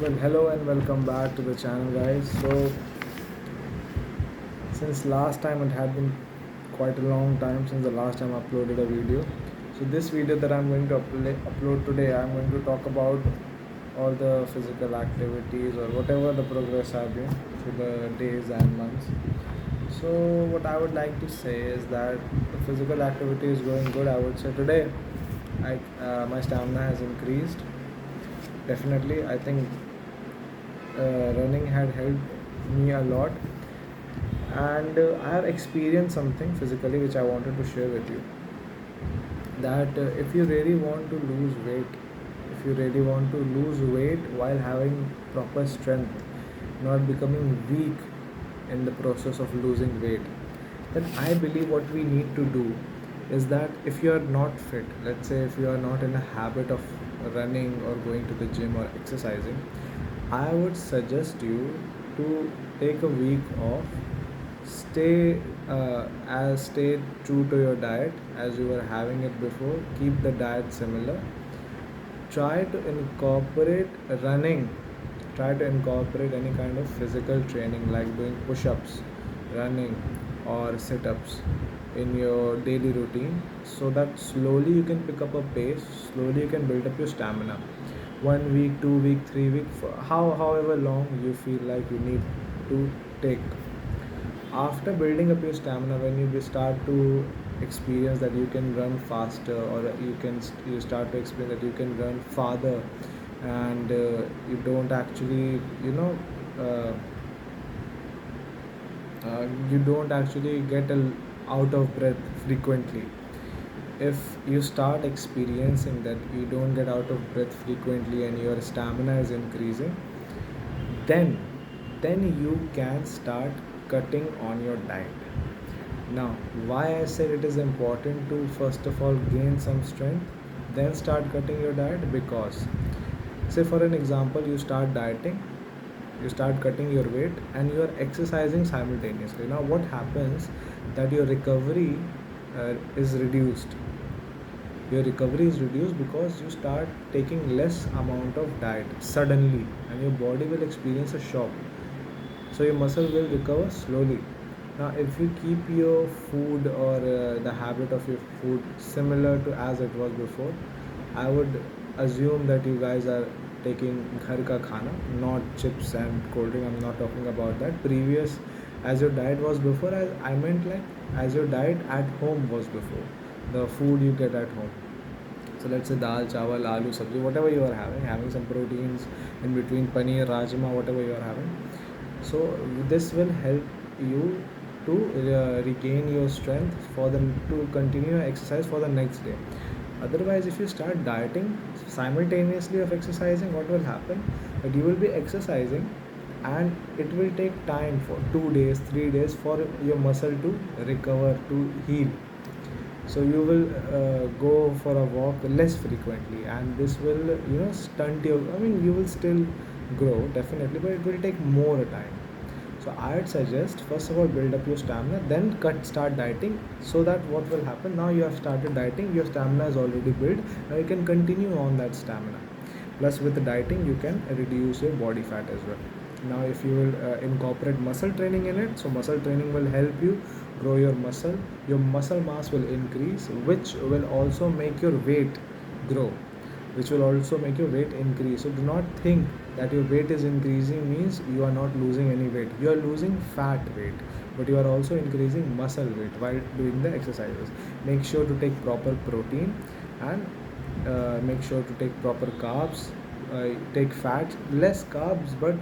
Well, hello and welcome back to the channel, guys. So, since last time it had been quite a long time since the last time I uploaded a video. So, this video that I'm going to upload today, I'm going to talk about all the physical activities or whatever the progress have been through the days and months. So, what I would like to say is that the physical activity is going good. I would say today, my stamina has increased. Definitely, I think running had helped me a lot, and I have experienced something physically which I wanted to share with you. That if you really want to lose weight, if you really want to lose weight while having proper strength, not becoming weak in the process of losing weight, then I believe what we need to do is that if you are not fit, let's say if you are not in a habit of running or going to the gym or exercising, I would suggest you to take a week off, stay true to your diet as you were having it before, keep the diet similar, try to incorporate running, try to incorporate any kind of physical training like doing push-ups, running, or sit-ups in your daily routine, so that slowly you can pick up a pace, slowly you can build up your stamina. 1 week, 2 week, 3 week, for however long you feel like you need to take. After building up your stamina, when you start to experience that you can run faster, or you start to experience that you can run farther, and you don't actually uh, you don't actually get out of breath frequently. If you start experiencing that you don't get out of breath frequently and your stamina is increasing, then then you can start cutting on your diet. Now, why I said it is important to first of all gain some strength then start cutting your diet, because say for an example, you start dieting, you start cutting your weight, and you are exercising simultaneously. Now what happens, that is reduced your recovery is reduced because you start taking less amount of diet suddenly, and your body will experience a shock, so your muscle will recover slowly. Now if you keep your food, or the habit of your food similar to as it was before, I would assume that you guys are taking ghar ka khana, not chips and cold drink. I'm not talking about that previous, as your diet was before. I meant like as your diet at home was before, the food you get at home. So let's say dal, chawal, aloo, sabzi, whatever you are having some proteins in between, paneer, rajma, whatever you are having. So this will help you to regain your strength for the to continue your exercise for the next day. Otherwise, if you start dieting simultaneously of exercising, what will happen? That you will be exercising, and it will take time for 2 days, 3 days for your muscle to recover, to heal. So you will go for a walk less frequently, and this will stunt your, I mean, you will still grow definitely, but it will take more time. So I'd suggest first of all build up your stamina, then start dieting, so that what will happen, now you have started dieting, your stamina is already built, now you can continue on that stamina. Plus with the dieting you can reduce your body fat as well. Now if you will incorporate muscle training in it, so muscle training will help you grow your muscle mass will increase, which will also make your weight grow, which will also make your weight increase. So do not think that your weight is increasing means you are not losing any weight. You are losing fat weight, but you are also increasing muscle weight while doing the exercises. Make sure to take proper protein, and make sure to take proper carbs. Take fats, less carbs, but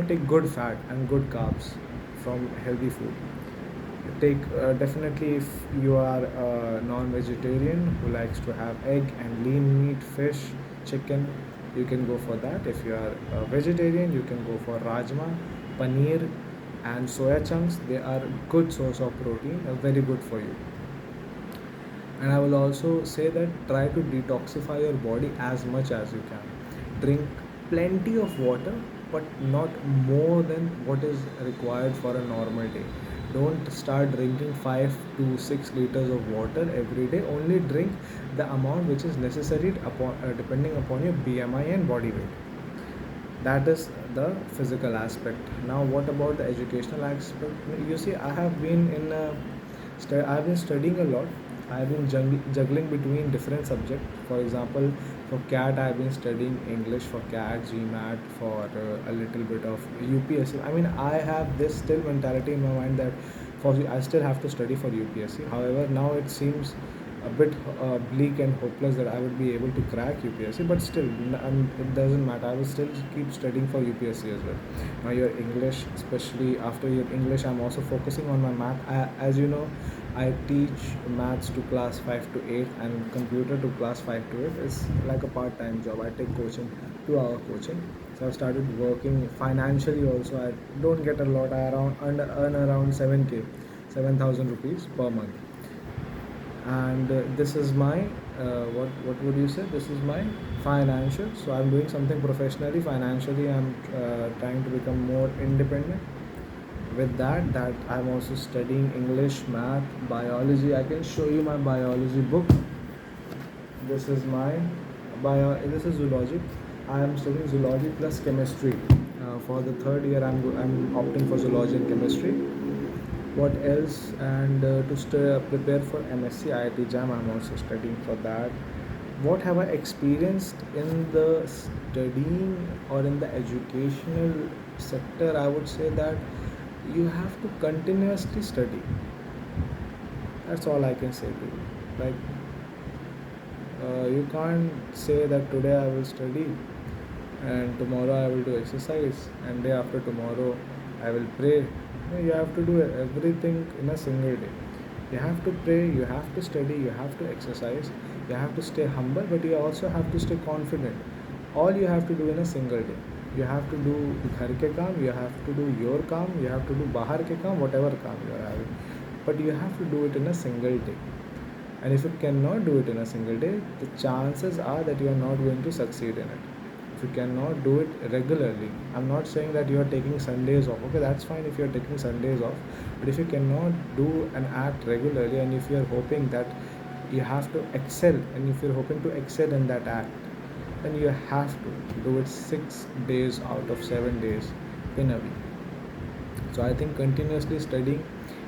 take good fat and good carbs from healthy food. Take definitely, if you are a non-vegetarian who likes to have egg and lean meat, fish, chicken, you can go for that. If you are a vegetarian, you can go for rajma, paneer, and soya chunks. They are good source of protein, very good for you. And I will also say that try to detoxify your body as much as you can. Drink plenty of water, but not more than what is required for a normal day. Don't start drinking 5 to 6 liters of water every day. Only drink the amount which is necessary depending upon your BMI and body weight. That is the physical aspect. Now what about the educational aspect? You see, I have been in a I've been studying a lot. I've been juggling between different subjects. For example, for CAT I've been studying English for CAT, GMAT, for a little bit of UPSC. I mean, I have this still mentality in my mind that for I still have to study for UPSC. However, now it seems a bit bleak and hopeless that I would be able to crack UPSC, but still, it doesn't matter. I will still keep studying for UPSC as well. Now, your English, especially after your English, I'm also focusing on my math. As you know, I teach maths to class 5 to 8 and computer to class 5 to 8. It's like a part time job. I take coaching, 2 hour coaching. So I've started working financially also. I don't get a lot. Earn around 7k, 7,000 rupees per month, and this is my what would you say, this is my financial. So I'm doing something professionally. Financially, I'm trying to become more independent. With that I'm also studying English, math, biology. I can show you my biology book. This is my this is zoology. I am studying zoology plus chemistry. For the third year, I'm opting for zoology and chemistry. What else? And to prepare for MSc IIT JAM, I'm also studying for that. What have I experienced in the studying or in the educational sector? I would say that you have to continuously study. That's all I can say to you. Like, you can't say that today I will study and tomorrow I will do exercise and day after tomorrow I will pray. No, you have to do everything in a single day. You have to pray, you have to study, you have to exercise, you have to stay humble, but you also have to stay confident. All you have to do in a single day. You have to do घर के काम, you have to do your काम, you have to do बाहर के काम, whatever काम you are having. But you have to do it in a single day. And if you cannot do it in a single day, the chances are that you are not going to succeed in it. If you cannot do it regularly, I'm not saying that you are taking Sundays off. Okay, that's fine if you are taking Sundays off. But if you cannot do an act regularly, and if you are hoping that you have to excel, and if you're hoping to excel in that act, then you have to do it 6 days out of 7 days in a week. So I think continuously studying,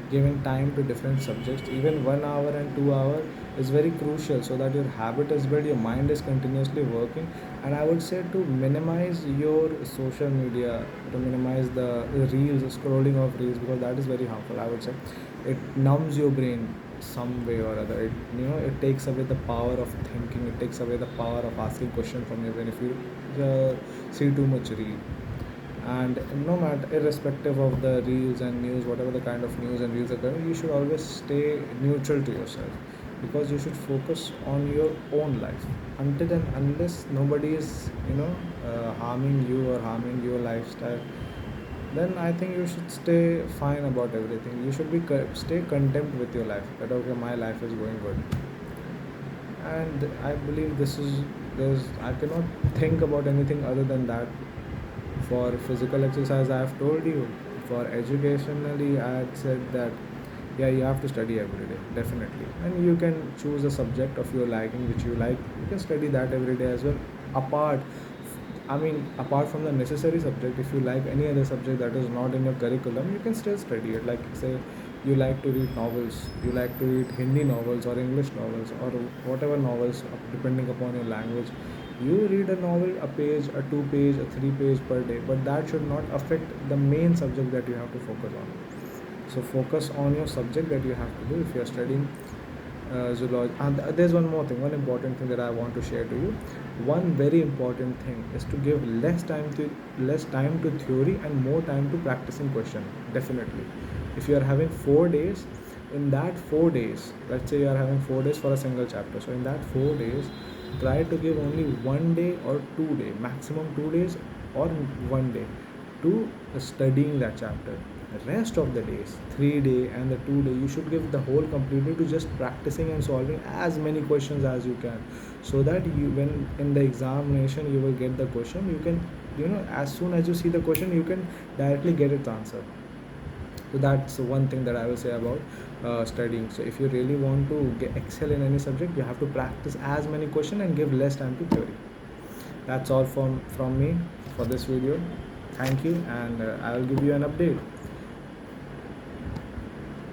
giving time to different subjects, even 1 hour and 2 hour, is very crucial so that your habit is built, your mind is continuously working. And I would say to minimize your social media, to minimize the reels, scrolling of reels, because that is very harmful. I would say it numbs your brain some way or other. It takes away the power of thinking. It takes away the power of asking questions from your brain if you see too much reel. And no matter, irrespective of the reels and news, whatever the kind of news and reels are coming, you should always stay neutral to yourself, because you should focus on your own life. Until and unless nobody is harming you or harming your lifestyle, then I think you should stay fine about everything. You should stay content with your life, that okay, my life is going good. And I believe there's I cannot think about anything other than that. For physical exercise, I have told you. For educationally, I had said that yeah, you have to study every day, definitely. And you can choose a subject of your liking which you like. You can study that every day as well. Apart, apart from the necessary subject, if you like any other subject that is not in your curriculum, you can still study it. Like, say, you like to read novels, you like to read Hindi novels or English novels or whatever novels, depending upon your language. You read a novel, a page, a 2 page, a 3 page per day, but that should not affect the main subject that you have to focus on. So focus on your subject that you have to do if you are studying zoology. And there's one more thing, one important thing that I want to share to you. One very important thing is to give less time to theory and more time to practicing question. Definitely, if you are having 4 days, in that 4 days, let's say you are having 4 days for a single chapter. So in that 4 days, try to give only 1 day or 2 day, maximum 2 days or 1 day to studying that chapter. The rest of the days, 3 day and the 2 day, you should give the whole completely to just practicing and solving as many questions as you can, so that you, when in the examination you will get the question, you can, as soon as you see the question, you can directly get its answer. So that's one thing that I will say about studying. So if you really want to excel in any subject, you have to practice as many questions and give less time to theory. That's all from me. for this video. Thank you, and I will give you an update.